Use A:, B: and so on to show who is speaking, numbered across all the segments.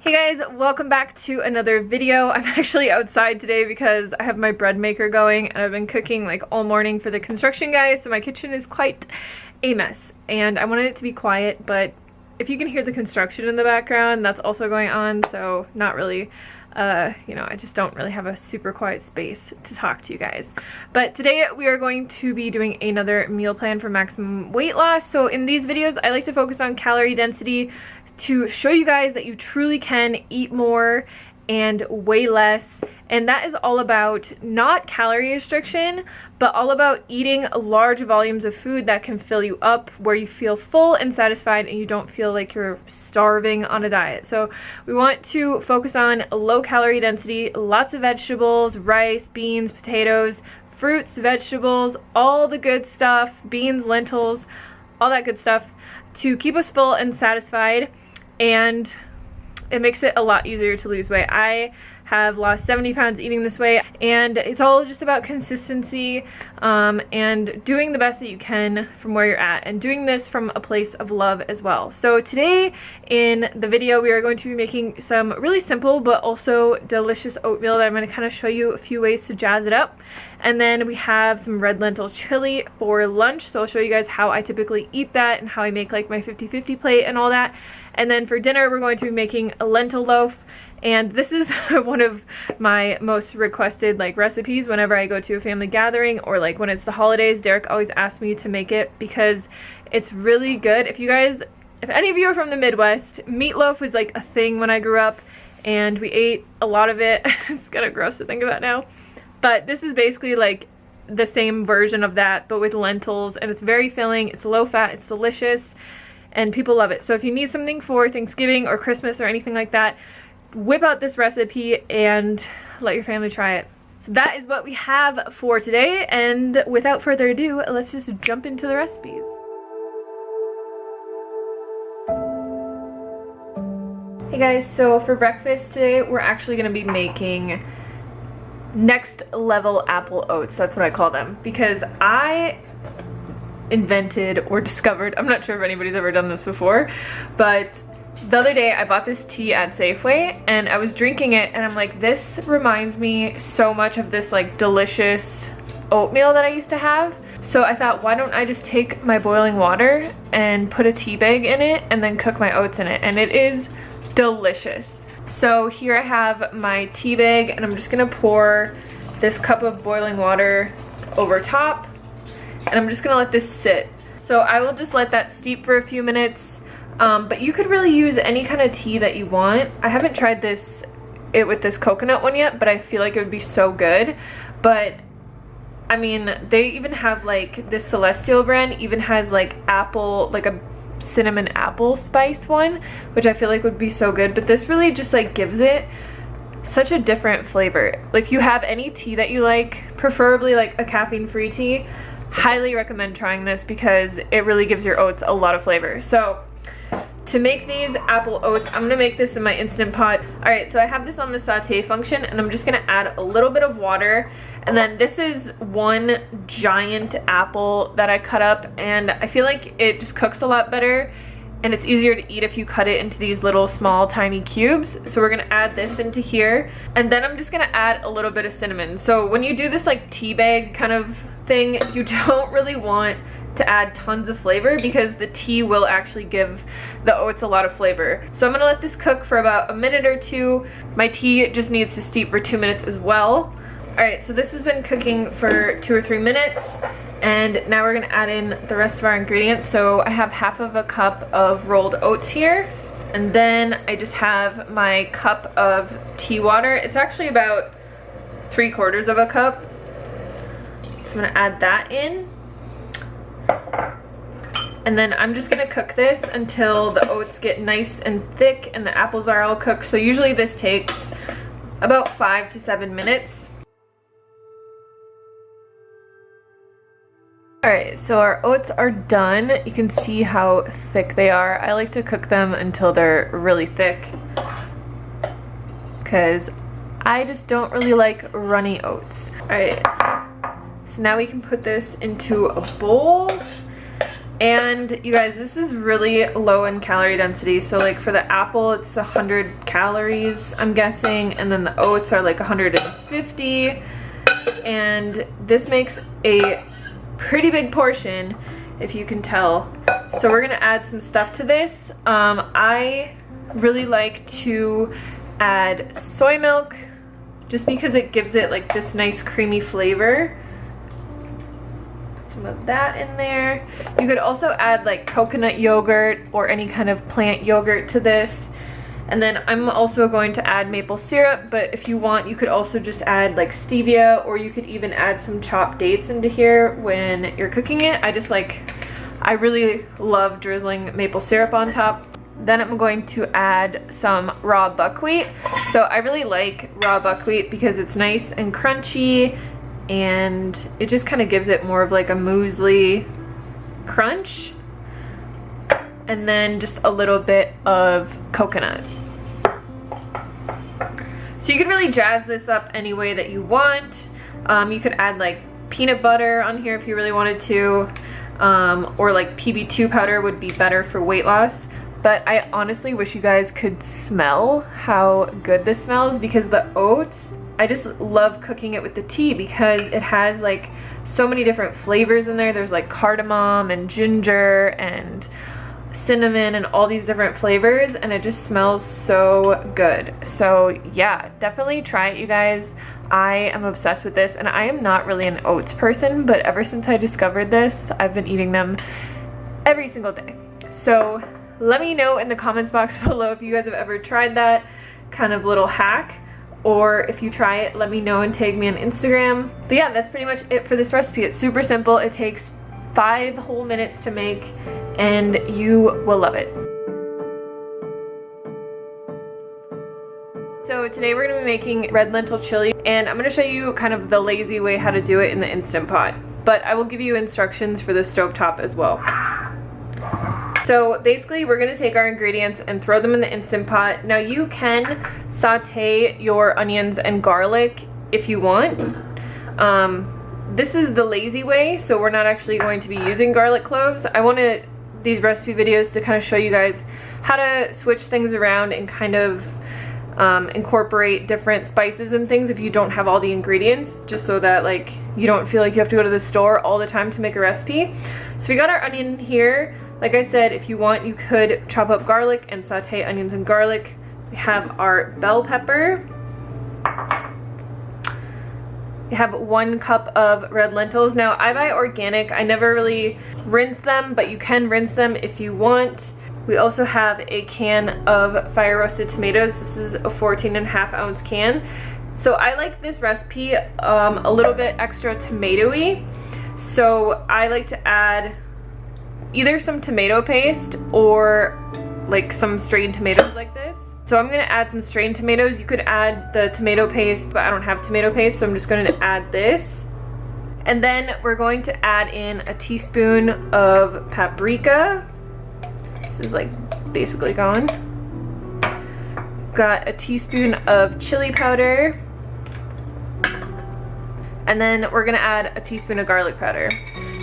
A: Hey guys, welcome back to another video. I'm actually outside today because I have my bread maker going and I've been cooking like all morning for the construction guys, so my kitchen is quite a mess and I wanted it to be quiet, but if you can hear the construction in the background, that's also going on, so not really you know, I just don't really have a super quiet space to talk to you guys. But today we are going to be doing another meal plan for maximum weight loss. So in these videos, I like to focus on calorie density to show you guys that you truly can eat more and weigh less. And that is all about not calorie restriction, but all about eating large volumes of food that can fill you up, where you feel full and satisfied and you don't feel like you're starving on a diet. So we want to focus on low calorie density, lots of vegetables, rice, beans, potatoes, fruits, vegetables, all the good stuff, beans, lentils, all that good stuff to keep us full and satisfied. And it makes it a lot easier to lose weight. I have lost 70 pounds eating this way, and it's all just about consistency and doing the best that you can from where you're at, and doing this from a place of love as well. So today in the video we are going to be making some really simple but also delicious oatmeal that I'm going to kind of show you a few ways to jazz it up. And then we have some red lentil chili for lunch, so I'll show you guys how I typically eat that and how I make like my 50-50 plate and all that. And then for dinner we're going to be making a lentil loaf, and this is one of my most requested like recipes whenever I go to a family gathering, or like when it's the holidays. Derek always asks me to make it because it's really good. If any of you are from the Midwest, meatloaf was like a thing when I grew up and we ate a lot of it. It's kind of gross to think about now, but this is basically like the same version of that but with lentils, and it's very filling, it's low fat, it's delicious, and people love it. So if you need something for Thanksgiving or Christmas or anything like that, whip out this recipe and let your family try it. So that is what we have for today, and without further ado, let's just jump into the recipes. Hey guys, so for breakfast today we're actually going to be making next level apple oats. That's what I call them, because I invented or discovered, I'm not sure if anybody's ever done this before, but the other day I bought this tea at Safeway and I was drinking it and I'm like, this reminds me so much of this like delicious oatmeal that I used to have. So I thought, why don't I just take my boiling water and put a tea bag in it and then cook my oats in it, and it is delicious. So here I have my tea bag and I'm just gonna pour this cup of boiling water over top, and I'm just gonna let this sit. So I will just let that steep for a few minutes, but you could really use any kind of tea that you want. I haven't tried it with this coconut one yet, but I feel like it would be so good. But I mean, they even have like this Celestial brand even has like apple, like a cinnamon apple spiced one, which I feel like would be so good. But this really just like gives it such a different flavor. Like if you have any tea that you like, preferably like a caffeine-free tea, highly recommend trying this because it really gives your oats a lot of flavor. So to make these apple oats, I'm gonna make this in my Instant Pot. All right, so I have this on the saute function and I'm just gonna add a little bit of water. And then this is one giant apple that I cut up, and I feel like it just cooks a lot better and it's easier to eat if you cut it into these little small tiny cubes. So we're gonna add this into here, and then I'm just gonna add a little bit of cinnamon. So when you do this like tea bag kind of thing, you don't really want to add tons of flavor because the tea will actually give the oats a lot of flavor. So I'm gonna let this cook for about a minute or two. My tea just needs to steep for 2 minutes as well. All right, so this has been cooking for 2 or 3 minutes, and now we're gonna add in the rest of our ingredients. So I have half of a cup of rolled oats here, and then I just have my cup of tea water. It's actually about 3/4 of a cup. So I'm gonna add that in. And then I'm just gonna cook this until the oats get nice and thick and the apples are all cooked. So usually this takes about 5 to 7 minutes. Alright, so our oats are done. You can see how thick they are. I like to cook them until they're really thick because I just don't really like runny oats. Alright, so now we can put this into a bowl. And you guys, this is really low in calorie density. So like for the apple, it's 100 calories, I'm guessing. And then the oats are like 150. And this makes a pretty big portion, if you can tell. So we're gonna add some stuff to this. I really like to add soy milk just because it gives it like this nice creamy flavor. Some of that in there. You could also add like coconut yogurt or any kind of plant yogurt to this. And then I'm also going to add maple syrup, but if you want, you could also just add like stevia, or you could even add some chopped dates into here when you're cooking it. I really love drizzling maple syrup on top. Then I'm going to add some raw buckwheat. So I really like raw buckwheat because it's nice and crunchy, and it just kind of gives it more of like a muesli crunch. And then just a little bit of coconut. So you could really jazz this up any way that you want. You could add like peanut butter on here if you really wanted to, or like PB2 powder would be better for weight loss. But I honestly wish you guys could smell how good this smells, because the oats, I just love cooking it with the tea because it has like so many different flavors in there. There's like cardamom and ginger and cinnamon and all these different flavors, and it just smells so good. So yeah, definitely try it, you guys. I am obsessed with this, and I am not really an oats person, but ever since I discovered this, I've been eating them every single day. So let me know in the comments box below if you guys have ever tried that kind of little hack, or if you try it, let me know and tag me on Instagram. But yeah, that's pretty much it for this recipe. It's super simple. It takes 5 whole minutes to make, and you will love it. So today we're gonna be making red lentil chili, and I'm gonna show you kind of the lazy way how to do it in the Instant Pot, but I will give you instructions for the stovetop as well. So basically we're gonna take our ingredients and throw them in the Instant Pot. Now you can saute your onions and garlic if you want. This is the lazy way, so we're not actually going to be using garlic cloves. I wanted these recipe videos to kind of show you guys how to switch things around and kind of incorporate different spices and things if you don't have all the ingredients, just so that like you don't feel like you have to go to the store all the time to make a recipe. So we got our onion here. Like I said, if you want, you could chop up garlic and saute onions and garlic. We have our bell pepper. We have 1 cup of red lentils. Now I buy organic. I never really rinse them, but you can rinse them if you want. We also have a can of fire roasted tomatoes. This is a 14.5 ounce can. So I like this recipe a little bit extra tomatoey. So I like to add either some tomato paste or like some strained tomatoes like this. So I'm gonna add some strained tomatoes. You could add the tomato paste, but I don't have tomato paste, so I'm just gonna add this. And then we're going to add in a teaspoon of paprika. This is like basically gone. Got a teaspoon of chili powder. And then we're gonna add a teaspoon of garlic powder.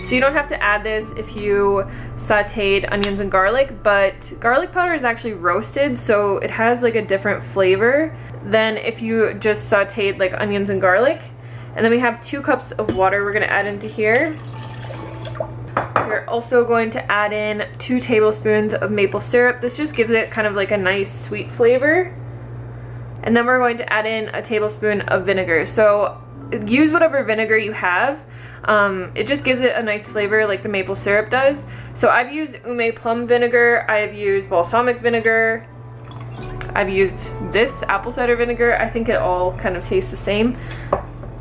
A: So you don't have to add this if you sauteed onions and garlic, but garlic powder is actually roasted, so it has like a different flavor than if you just sauteed like onions and garlic. And then we have 2 cups of water we're gonna add into here. We're also going to add in 2 tablespoons of maple syrup. This just gives it kind of like a nice sweet flavor. And then we're going to add in a tablespoon of vinegar. So use whatever vinegar you have. It just gives it a nice flavor like the maple syrup does. So I've used ume plum vinegar, I've used balsamic vinegar, I've used this apple cider vinegar. I think it all kind of tastes the same.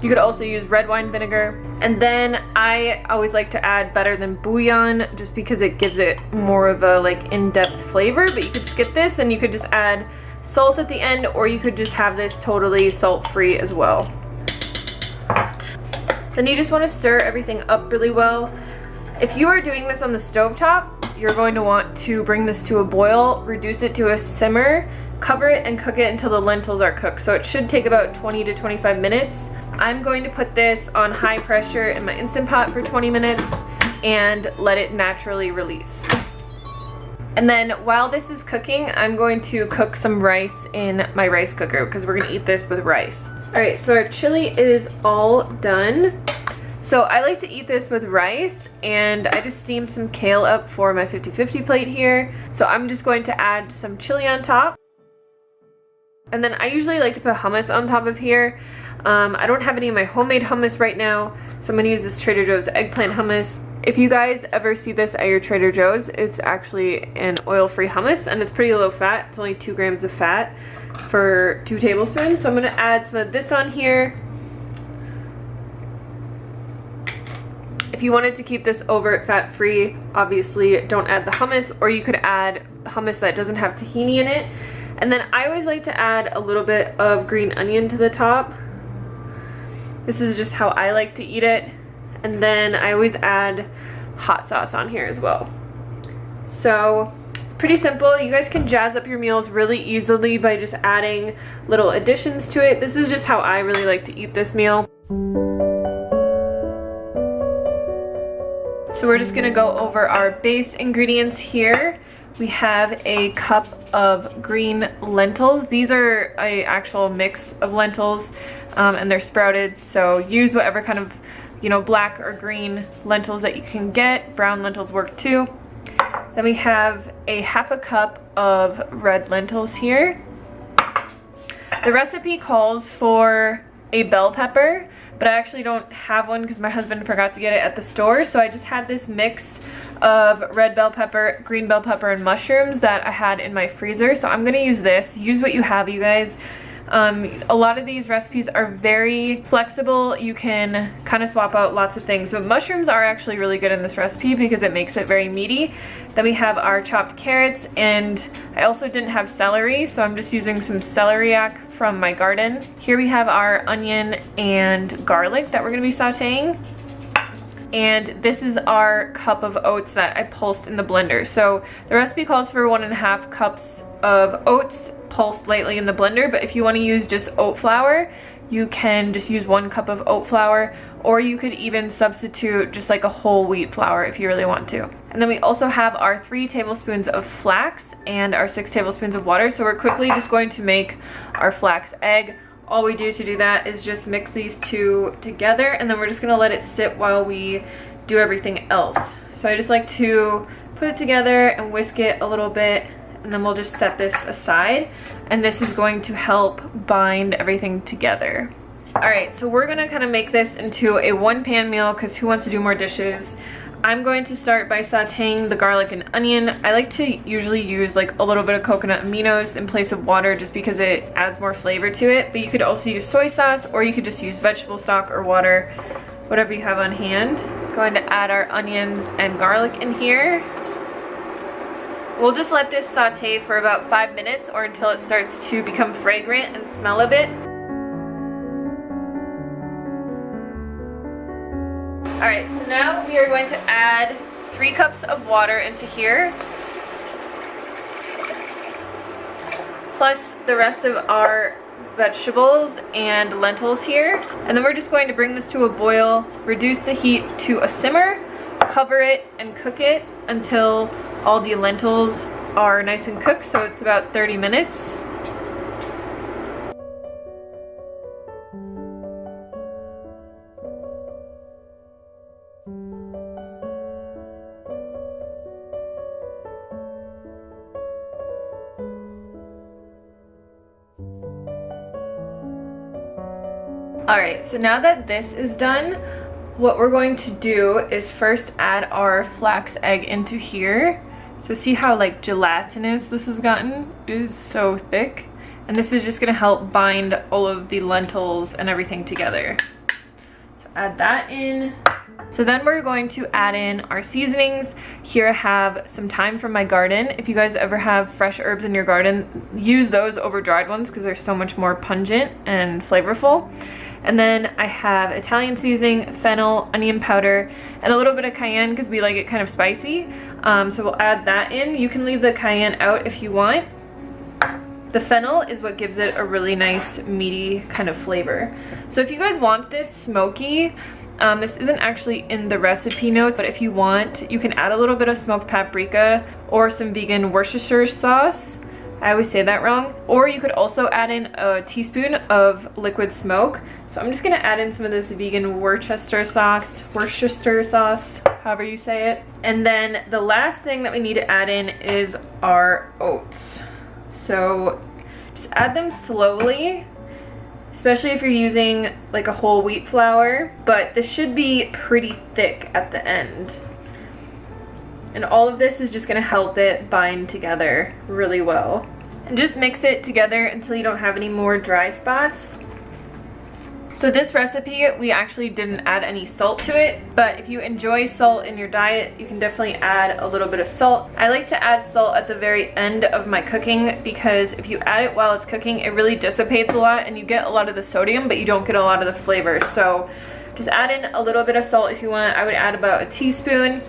A: You could also use red wine vinegar. And then I always like to add better than bouillon just because it gives it more of a like in-depth flavor, but you could skip this and you could just add salt at the end, or you could just have this totally salt-free as well. Then you just want to stir everything up really well. If you are doing this on the stovetop, you're going to want to bring this to a boil, reduce it to a simmer, cover it and cook it until the lentils are cooked. So it should take about 20 to 25 minutes. I'm going to put this on high pressure in my Instant Pot for 20 minutes, and let it naturally release. And then while this is cooking, I'm going to cook some rice in my rice cooker because we're gonna eat this with rice. All right, so our chili is all done. So I like to eat this with rice, and I just steamed some kale up for my 50-50 plate here. So I'm just going to add some chili on top. And then I usually like to put hummus on top of here. I don't have any of my homemade hummus right now, so I'm gonna use this Trader Joe's eggplant hummus. If you guys ever see this at your Trader Joe's, it's actually an oil-free hummus, and it's pretty low fat. It's only 2 grams of fat for 2 tablespoons. So I'm gonna add some of this on here. If you wanted to keep this overt fat-free, obviously don't add the hummus, or you could add hummus that doesn't have tahini in it. And then I always like to add a little bit of green onion to the top. This is just how I like to eat it. And then I always add hot sauce on here as well. So it's pretty simple. You guys can jazz up your meals really easily by just adding little additions to it. This is just how I really like to eat this meal. So we're just gonna go over our base ingredients here. We have a cup of green lentils. These are an actual mix of lentils, and they're sprouted, so use whatever kind of, you know, black or green lentils that you can get. Brown lentils work too. Then we have a half a cup of red lentils here. The recipe calls for a bell pepper, but I actually don't have one because my husband forgot to get it at the store, so I just had this mix of red bell pepper, green bell pepper, and mushrooms that I had in my freezer. So I'm gonna use this. Use what you have, you guys. A lot of these recipes are very flexible. You can kind of swap out lots of things. So mushrooms are actually really good in this recipe because it makes it very meaty. Then we have our chopped carrots, and I also didn't have celery, so I'm just using some celeriac from my garden. Here we have our onion and garlic that we're gonna be sauteing. And this is our cup of oats that I pulsed in the blender. So the recipe calls for 1.5 cups of oats pulsed lightly in the blender, but if you want to use just oat flour, you can just use 1 cup of oat flour, or you could even substitute just like a whole wheat flour if you really want to. And then we also have our 3 tablespoons of flax and our 6 tablespoons of water. So we're quickly just going to make our flax egg. All we do to do that is just mix these two together, and then we're just gonna let it sit while we do everything else. So I just like to put it together and whisk it a little bit, and then we'll just set this aside, and this is going to help bind everything together. All right, so we're gonna kind of make this into a 1-pan meal because who wants to do more dishes? I'm going to start by sauteing the garlic and onion. I like to usually use like a little bit of coconut aminos in place of water just because it adds more flavor to it, but you could also use soy sauce, or you could just use vegetable stock or water, whatever you have on hand. Going to add our onions and garlic in here. We'll just let this saute for about 5 minutes or until it starts to become fragrant and smell a bit. Alright, so now we are going to add 3 cups of water into here, plus the rest of our vegetables and lentils here. And then we're just going to bring this to a boil, reduce the heat to a simmer, cover it, and cook it until all the lentils are nice and cooked, so it's about 30 minutes. Alright, so now that this is done, what we're going to do is first add our flax egg into here. So see how like gelatinous this has gotten? It is so thick. And this is just gonna help bind all of the lentils and everything together. So add that in. So then we're going to add in our seasonings. Here I have some thyme from my garden. If you guys ever have fresh herbs in your garden, use those over dried ones because they're so much more pungent and flavorful. And then I have Italian seasoning, fennel, onion powder, and a little bit of cayenne because we like it kind of spicy. So we'll add that in. You can leave the cayenne out if you want. The fennel is what gives it a really nice meaty kind of flavor. So if you guys want this smoky, This isn't actually in the recipe notes, but if you want, you can add a little bit of smoked paprika or some vegan Worcestershire sauce. I always say that wrong. Or you could also add in a teaspoon of liquid smoke. So I'm just gonna add in some of this vegan Worcestershire sauce, however you say it. And then the last thing that we need to add in is our oats. So just add them slowly, especially if you're using like a whole wheat flour, but this should be pretty thick at the end. And all of this is just gonna help it bind together really well. And just mix it together until you don't have any more dry spots. So this recipe, we actually didn't add any salt to it, but if you enjoy salt in your diet, you can definitely add a little bit of salt. I like to add salt at the very end of my cooking because if you add it while it's cooking, it really dissipates a lot and you get a lot of the sodium, but you don't get a lot of the flavor. So just add in a little bit of salt if you want. I would add about a teaspoon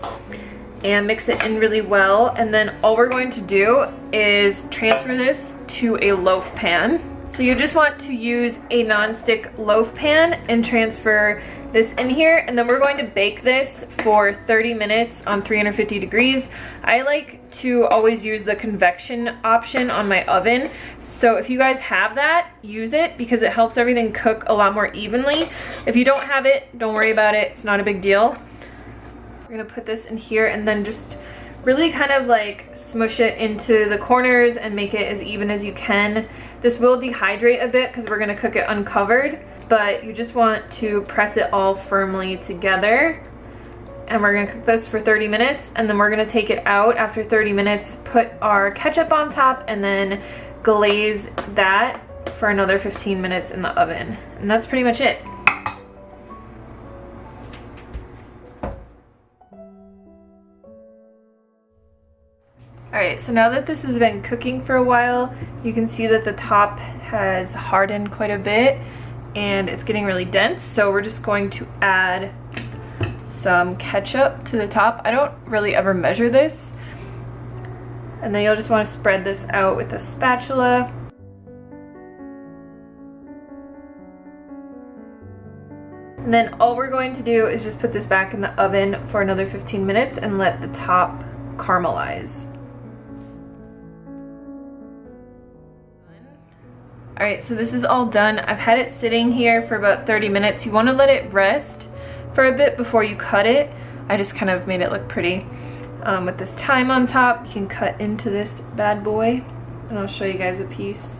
A: and mix it in really well. And then all we're going to do is transfer this to a loaf pan. So you just want to use a non-stick loaf pan and transfer this in here, and then we're going to bake this for 30 minutes on 350 degrees. I like to always use the convection option on my oven. So if you guys have that, use it because it helps everything cook a lot more evenly. If you don't have it, don't worry about it. It's not a big deal. We're gonna put this in here and then just really kind of like smush it into the corners and make it as even as you can. This will dehydrate a bit because we're gonna cook it uncovered, but you just want to press it all firmly together. And we're gonna cook this for 30 minutes and then we're gonna take it out after 30 minutes, put our ketchup on top, and then glaze that for another 15 minutes in the oven. And that's pretty much it. Alright, so now that this has been cooking for a while, you can see that the top has hardened quite a bit and it's getting really dense. So we're just going to add some ketchup to the top. I don't really ever measure this. And then you'll just want to spread this out with a spatula. And then all we're going to do is just put this back in the oven for another 15 minutes and let the top caramelize. Alright, so this is all done. I've had it sitting here for about 30 minutes. You want to let it rest for a bit before you cut it. I just kind of made it look pretty. With this thyme on top, you can cut into this bad boy. And I'll show you guys a piece.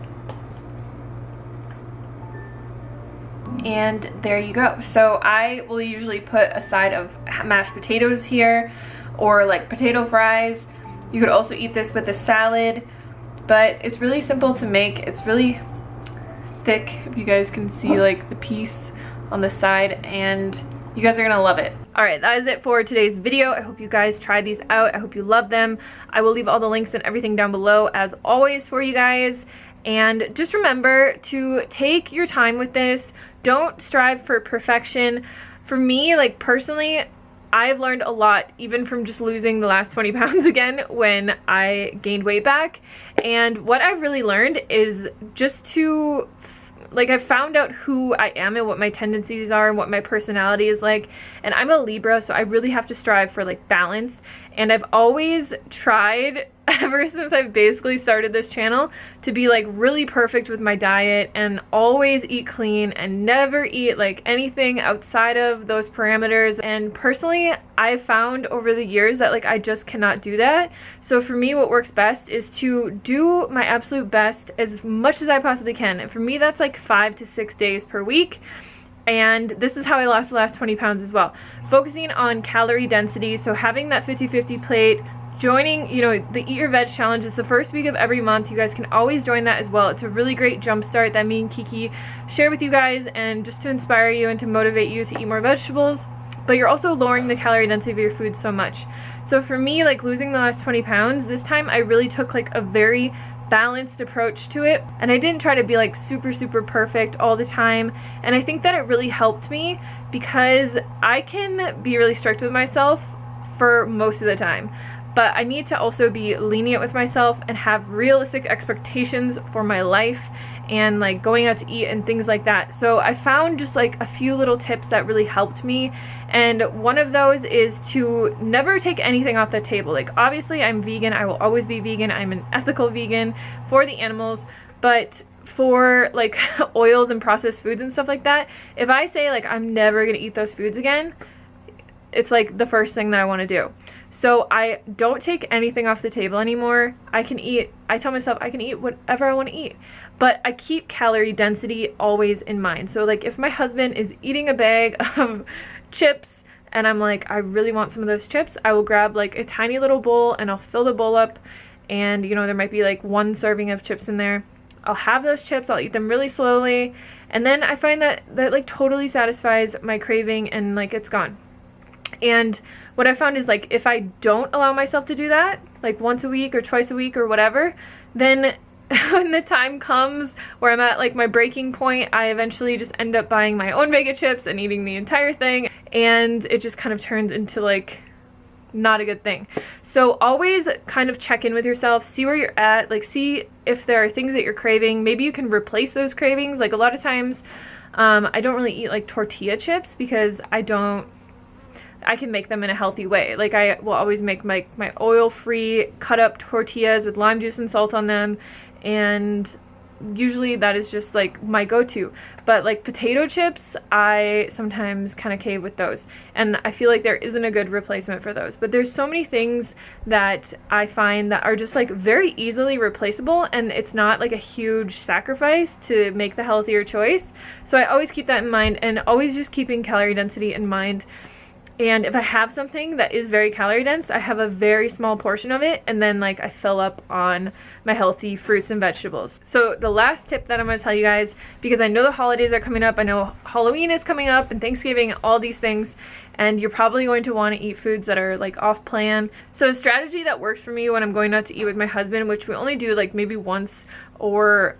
A: And there you go. So I will usually put a side of mashed potatoes here or like potato fries. You could also eat this with a salad, but it's really simple to make. It's really thick, if you guys can see like the piece on the side, and you guys are gonna love it. Alright, that is it for today's video. I hope you guys try these out. I hope you love them. I will leave all the links and everything down below as always for you guys. And just remember to take your time with this. Don't strive for perfection. For me, like personally, I've learned a lot even from just losing the last 20 pounds again when I gained weight back. And what I've really learned is just to, like, I've found out who I am and what my tendencies are and what my personality is like. And I'm a Libra, so I really have to strive for like balance. And I've always tried, ever since I've basically started this channel, to be like really perfect with my diet and always eat clean and never eat like anything outside of those parameters. And personally, I've found over the years that like I just cannot do that. So for me, what works best is to do my absolute best as much as I possibly can. And for me, that's like 5 to 6 days per week. And this is how I lost the last 20 pounds as well. Focusing on calorie density, so having that 50-50 plate, joining, you know, the Eat Your Veg Challenge is the first week of every month. You guys can always join that as well. It's a really great jump start that me and Kiki share with you guys, and just to inspire you and to motivate you to eat more vegetables. But you're also lowering the calorie density of your food so much. So for me, like losing the last 20 pounds, this time I really took like a very balanced approach to it, and I didn't try to be like super perfect all the time. And I think that it really helped me because I can be really strict with myself for most of the time, but I need to also be lenient with myself and have realistic expectations for my life and like going out to eat and things like that. So I found just like a few little tips that really helped me, and one of those is to never take anything off the table. Like obviously I'm vegan, I will always be vegan, I'm an ethical vegan for the animals, but for like oils and processed foods and stuff like that, if I say like I'm never gonna eat those foods again, it's like the first thing that I want to do. So I don't take anything off the table anymore. I tell myself I can eat whatever I want to eat, but I keep calorie density always in mind. So like if my husband is eating a bag of chips and I'm like, I really want some of those chips, I will grab like a tiny little bowl and I'll fill the bowl up, and you know, there might be like 1 serving of chips in there. I'll have those chips, I'll eat them really slowly, and then I find that like totally satisfies my craving and like it's gone. And what I found is like if I don't allow myself to do that, like once a week or twice a week or whatever, then when the time comes where I'm at like my breaking point, I eventually just end up buying my own bag of chips and eating the entire thing, and it just kind of turns into like not a good thing. So always kind of check in with yourself, see where you're at, like see if there are things that you're craving. Maybe you can replace those cravings. Like a lot of times I don't really eat like tortilla chips because I can make them in a healthy way. Like I will always make my oil-free cut up tortillas with lime juice and salt on them, and usually that is just like my go-to. But like potato chips, I sometimes kind of cave with those, and I feel like there isn't a good replacement for those. But there's so many things that I find that are just like very easily replaceable, and it's not like a huge sacrifice to make the healthier choice. So I always keep that in mind, and always just keeping calorie density in mind. And if I have something that is very calorie dense, I have a very small portion of it, and then like I fill up on my healthy fruits and vegetables. So the last tip that I'm going to tell you guys, because I know the holidays are coming up, I know Halloween is coming up and Thanksgiving, all these things, and you're probably going to want to eat foods that are like off plan. So a strategy that works for me when I'm going out to eat with my husband, which we only do like maybe once a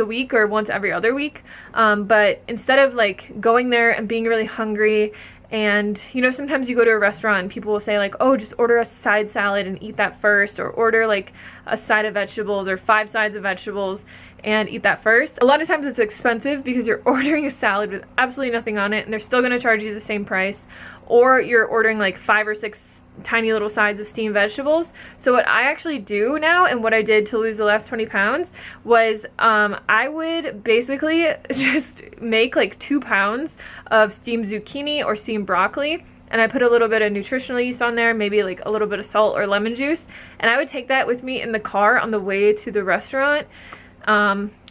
A: week or once every other week, but instead of like going there and being really hungry, and you know, sometimes you go to a restaurant and people will say like, oh, just order a side salad and eat that first, or order like a side of vegetables or 5 sides of vegetables and eat that first. A lot of times it's expensive because you're ordering a salad with absolutely nothing on it and they're still going to charge you the same price, or you're ordering like 5 or 6 tiny little sides of steamed vegetables. So what I actually do now, and what I did to lose the last 20 pounds, was I would basically just make like 2 pounds of steamed zucchini or steamed broccoli, and I put a little bit of nutritional yeast on there, maybe like a little bit of salt or lemon juice, and I would take that with me in the car on the way to the restaurant.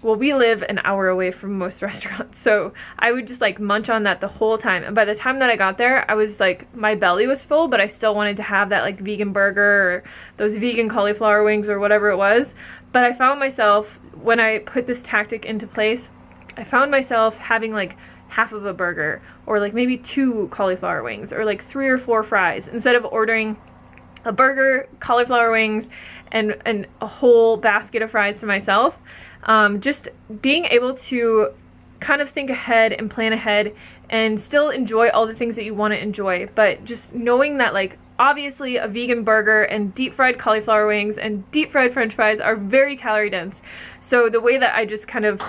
A: Well, we live an hour away from most restaurants, so I would just like munch on that the whole time, and by the time that I got there, I was like, my belly was full, but I still wanted to have that like vegan burger or those vegan cauliflower wings or whatever it was. But I found myself, when I put this tactic into place, I found myself having like half of a burger, or like maybe 2 cauliflower wings, or like 3 or 4 fries, instead of ordering a burger, cauliflower wings, and a whole basket of fries to myself. Just being able to kind of think ahead and plan ahead and still enjoy all the things that you want to enjoy, but just knowing that like obviously a vegan burger and deep fried cauliflower wings and deep fried french fries are very calorie dense. So the way that I just kind of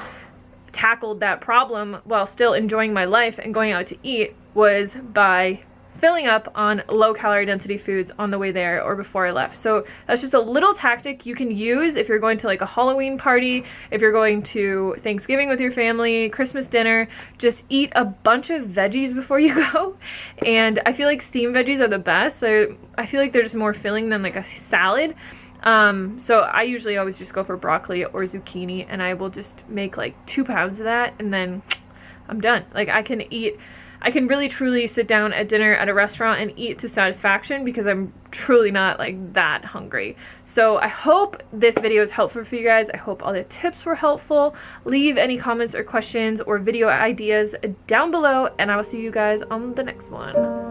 A: tackled that problem while still enjoying my life and going out to eat was by filling up on low calorie density foods on the way there or before I left. So that's just a little tactic you can use if you're going to like a Halloween party, if you're going to Thanksgiving with your family, Christmas dinner. Just eat a bunch of veggies before you go, and I feel like steamed veggies are the best. So I feel like they're just more filling than like a salad. So I usually always just go for broccoli or zucchini, and I will just make like 2 pounds of that, and then I'm done. Like I can really truly sit down at dinner at a restaurant and eat to satisfaction because I'm truly not like that hungry. So I hope this video is helpful for you guys. I hope all the tips were helpful. Leave any comments or questions or video ideas down below, and I will see you guys on the next one.